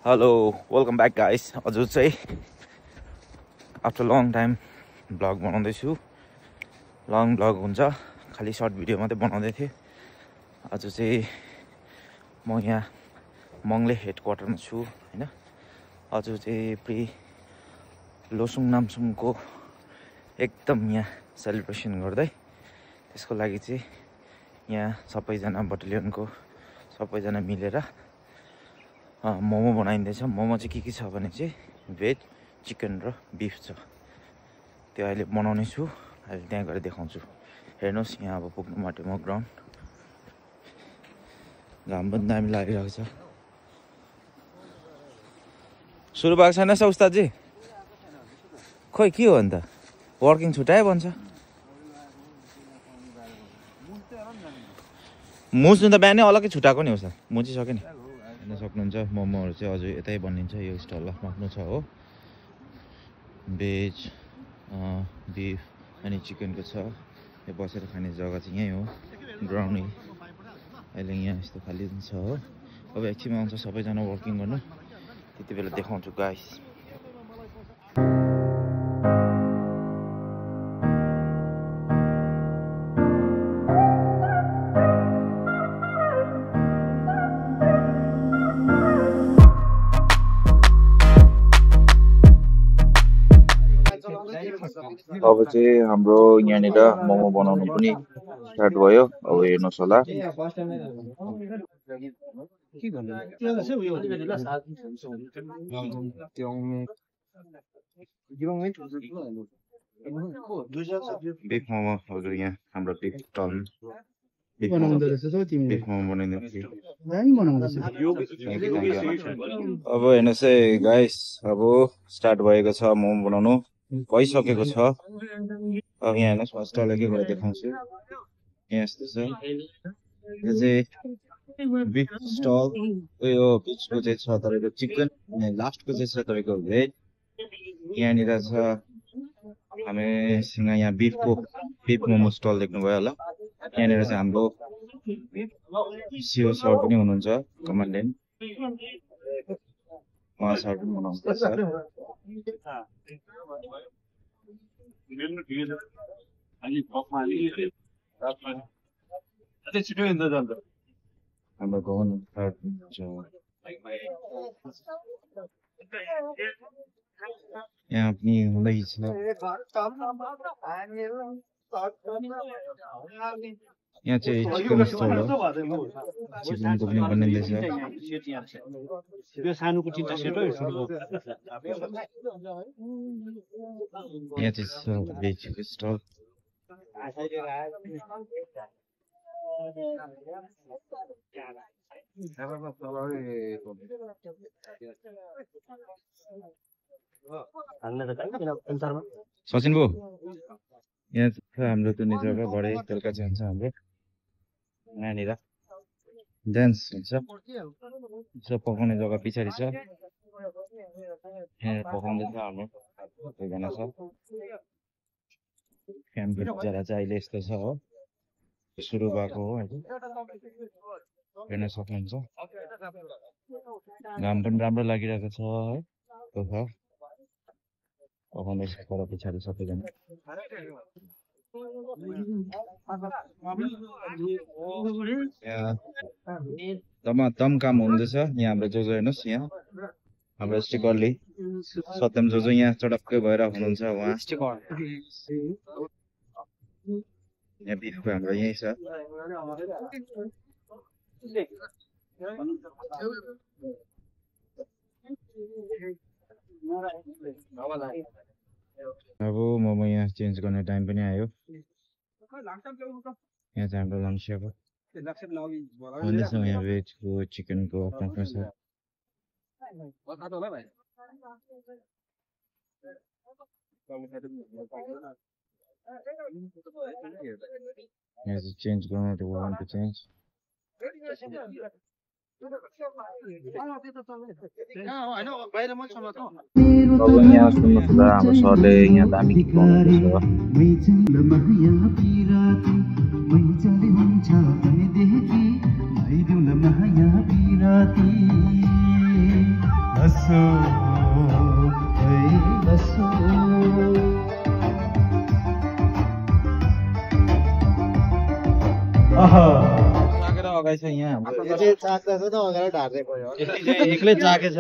Hello welcome back guys. हजुर चाहिँ after long time blog बनाउँदैछु। लङ ब्लग हुन्छ, खालि सर्ट भिडियो मात्रै बनाउँदै थिएँ। आज चाहिँ म यहाँ मङले हेड क्वार्टरमा छु हैन। आज चाहिँ लोसुङ नामसुङको एकदम यहाँ सेलिब्रेसन गर्दै, त्यसको लागि चाहिँ यहाँ सबैजना बटालियनको सबैजना मिलेर मोमो बनाइँदैछ। मोमो चाहिँ के छ भने चाहिँ भेज, चिकन र बिफ छ। त्यो अहिले बनाउने छु, अहिले त्यहाँ गएर देखाउँछु। हेर्नुहोस् यहाँ अब पुग्नु माटे म ग्राउन्ड। घाम पनि दामी लागिरहेको छ। सुरु भएको छैन उस्तादजी? खोइ के हो अन्त, वर्किङ छुट्यायो भन्छ। मुच्नु त बिहानै अलग्गै छुट्याएको नि उस्ताद, मुचिसक्यो नि। हेर्न सक्नुहुन्छ मोमोहरू चाहिँ अझै यतै बनिन्छ। यो स्टल आफ्नो छ हो, भेज बिफ अनि चिकनको छ। यो बसेर खाने जग्गा चाहिँ यहीँ हो, ग्राउन्ड। अहिले यहाँ यस्तो खाली छ हो। अब एकछिनमा आउँछ सबैजना वर्किङ गर्नु, त्यति बेला देखाउँछु गाइस। अब चाहिँ हाम्रो यहाँनिर मोमो बनाउनु पनि स्टार्ट भयो। अब हेर्नुहोस् होला। बिफ मोमो हजुर, यहाँ हाम्रो बिफ स्टल बिफ मोमो बनाइदिन्छ। अब हेर्नुहोस् है गाइस, अब स्टार्ट भएको छ मोमो बनाउनु, भइसकेको छ। अब यहाँ हेर्नुहोस्, फर्स्ट अलग्गै गरेर देखाउँछु। यहाँ यस्तो छ, यो चाहिँ बिफ स्टल। यो बिचको चाहिँ छ तपाईँको चिकन, लास्टको चाहिँ छ तपाईँको भेज। यहाँनिर छ हामीसँग यहाँ बिफ मोमो स्टल देख्नुभयो होला। यहाँनिर चाहिँ हाम्रो सिओ सर पनि हुनुहुन्छ, कमान्डेन्ट। उहाँ सर पनि बनाउनुहुन्छ। हाम्रो गभर्नर यहाँ पनि हुँदैछ। यहाँ चाहिँ चिकन स्टल हो, चिकनको पनि बनिँदैछ। यहाँ चाहिँ भेजको स्टल। सचिन भो, यहाँ छ हाम्रो त्यो जग्गा बढे बेलुका चाहिँ हुन्छ हाम्रो यहाँनिर डान्स हुन्छ। पकाउने जग्गा पछाडि छ, यहाँ पकाउँदैछ हाम्रो एकजना छ। क्याम्पेन जरा चाहिँ अहिले यस्तो छ हो, सुरु भएको हो अहिले, हेर्न सक्नुहुन्छ। घाम पनि राम्रो लागिरहेको छ है। पकाउँदैछ पर पछाडि सबैजना। तम काम हुँदैछ यहाँ हाम्रो जो हेर्नुहोस्। यहाँ हाम्रो स्टिकरले सत्यम जो यहाँ चटक्कै भएर हुनुहुन्छ उहाँ। यहाँ बिफको हाम्रो यहीँ छ। अब मोमो यहाँ चेन्ज गर्ने टाइम पनि आयो। यहाँ चाहिँ हाम्रो लम्सियाको भन्दैछ, यहाँ भेजको चिकनको आफ्नो छ। यहाँ चाहिँ चेन्ज गर्नु त्यो वान टु चेन्ज। अब यहाँ सुन्नुहोस् ल, हाम्रो सरले यहाँ दामी गीत गाउनुहुँदैछ। एक्लै चाके छ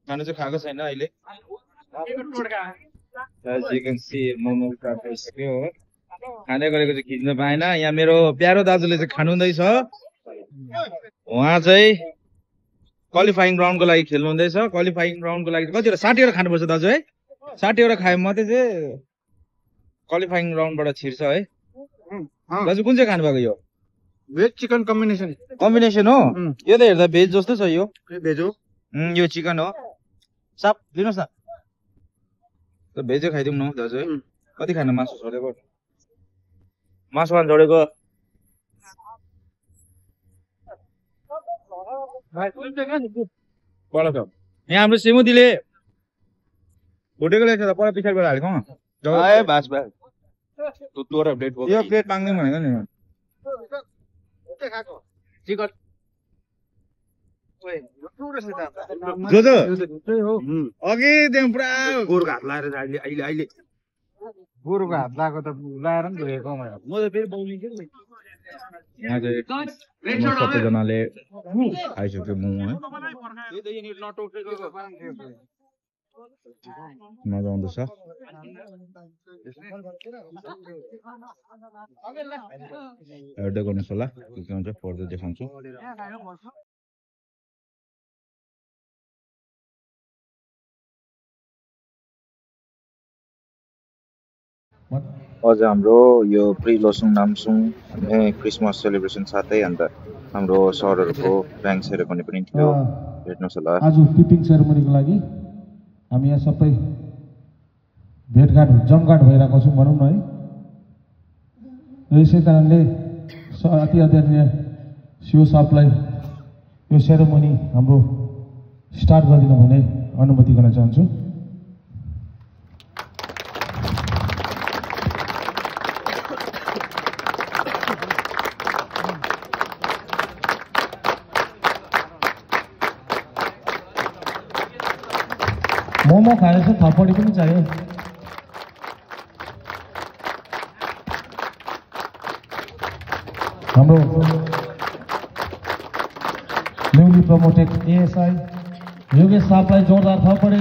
खानु चाहिँ खाएको छैन अहिले मोमो खाइसक्यो हो खाँदै गरेको चाहिँ खिच्न पाएन यहाँ मेरो प्यारो दाजुले चाहिँ खानु हुँदैछ उहाँ चाहिँ क्वालिफाइङ राउन्डको लागि खेल्नु हुँदैछ क्वालिफाइङ राउन्डको लागि कतिवटा 60वटा खानुपर्छ दाजु है 60वटा खायो मात्रै चाहिँ क्वालिफाइङ राउन्डबाट छिर्छ है दाजु कुन चाहिँ खानु भएको यो भेज चिकन कम्बिनेसन हो यो त हेर्दा भेज जस्तो छ यो भेज हो यो चिकन हो साप दिनुहोस् न भेजै खाइदिउँ न दाजु है कति खानु मासु छोडेको मासु खान छोडेको यहाँ हाम्रो सेमुदीले भुटेको ल्याएको त पर पछाडिबाट हालेको यो प्लेट माग्ने भनेको नि अघि पुरा गोरुको हात लाएर अहिले गोरुको हात लगाएको त लाएर पनि धोएको म त फेरि बौलिन्छु यहाँ चाहिँ सबैजनाले खाइसक्यो मोमो है मजा आउँदैछ हेर्दै गर्नुहोस् होला के हुन्छ पर्दै देखाउँछु अझ हाम्रो यो pre Losoong Namsung Christmas celebration साथै अन्त हाम्रो सरहरूको र्याङ्क सेरेमनी पनि थियो हेर्नुहोस् होला आज टिपिङ सेरेमनीको लागि हामी यहाँ सबै भेटघाट जमघाट भइरहेको छौँ भनौँ न है यसै कारणले अति आदरणीय शिव साहबलाई यो सेरेमनी हाम्रो स्टार्ट गरिदिनु भने अनुमति गर्न चाहन्छु मोमो खाएर चाहिँ थपडी पनि चाहियो हाम्रो न्यूली प्रमोटेड एएसआई योगेश साहबलाई जोरदार थपडी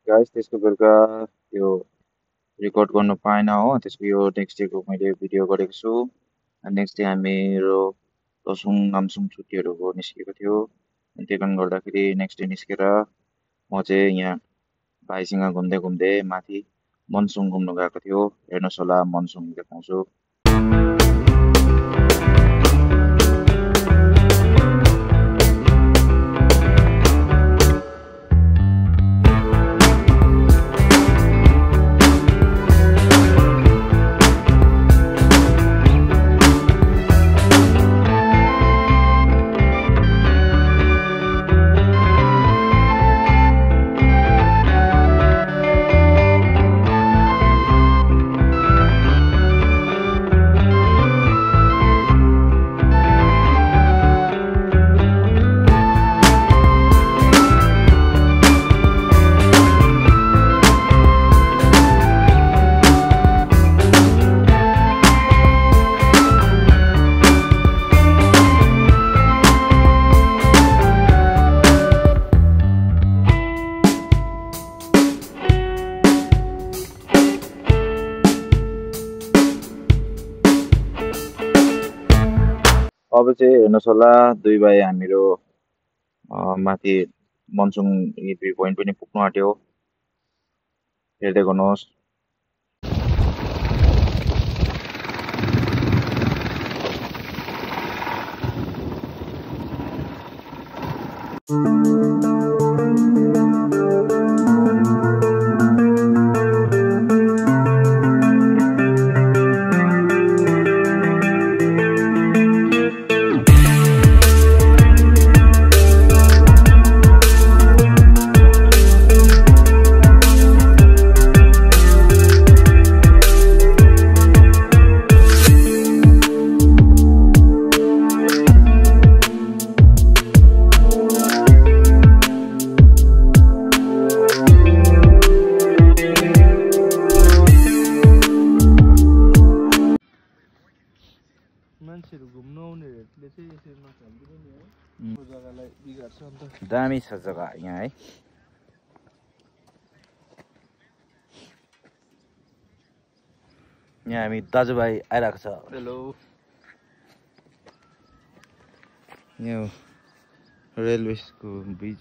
गाइस त्यसको बेलुका यो रेकर्ड गर्नु पाएन हो त्यसको यो नेक्स्ट डेको मैले भिडियो गरेको छु नेक्स्ट डे हामीहरू लोसुङ नामसुङ छुट्टीहरू निस्केको थियो त्यही कारणले गर्दाखेरि नेक्स्ट डे निस्केर म चाहिँ यहाँ भाइसँग घुम्दै घुम्दै माथि मनसुङ घुम्नु गएको थियो हेर्नुहोस् होला मनसुङ देखाउँछु अब चाहिँ हेर्नुहोस् होला दुई भाइ हामीहरू माथि मनसुङ भ्यू पोइन्ट पनि पुग्नु आँट्यो हेर्दै गर्नुहोस् मान्छेहरू घुम्न आउनेहरूले चाहिँ यसरी नखालिदिनु नि है त्यो जग्गालाई बिगार्छ अन्त दामी छ जग्गा यहाँ है। यहाँ हामी दाजुभाइ आइरहेको छ। हेलो यो रेलवेको ब्रिज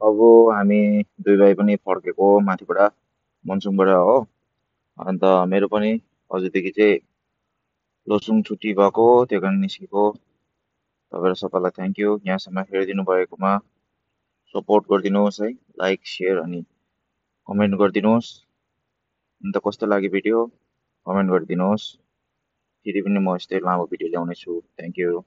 अब हामी दुई भाइ पनि फर्केको माथिबाट मनसुङबाट हो। अन्त मेरो पनि हजुरदेखि चाहिँ लोसुङ छुट्टी भएको त्यो कारण निस्केको। तपाईँहरू सबैलाई थ्याङ्क यू यहाँसम्म हेरिदिनु भएकोमा। सपोर्ट गरिदिनुहोस् है, लाइक सेयर अनि कमेन्ट गरिदिनुहोस्। अन्त कस्तो लाग्यो भिडियो कमेन्ट गरिदिनुहोस्। फेरि पनि म यस्तै लामो भिडियो ल्याउनेछु। Thank you.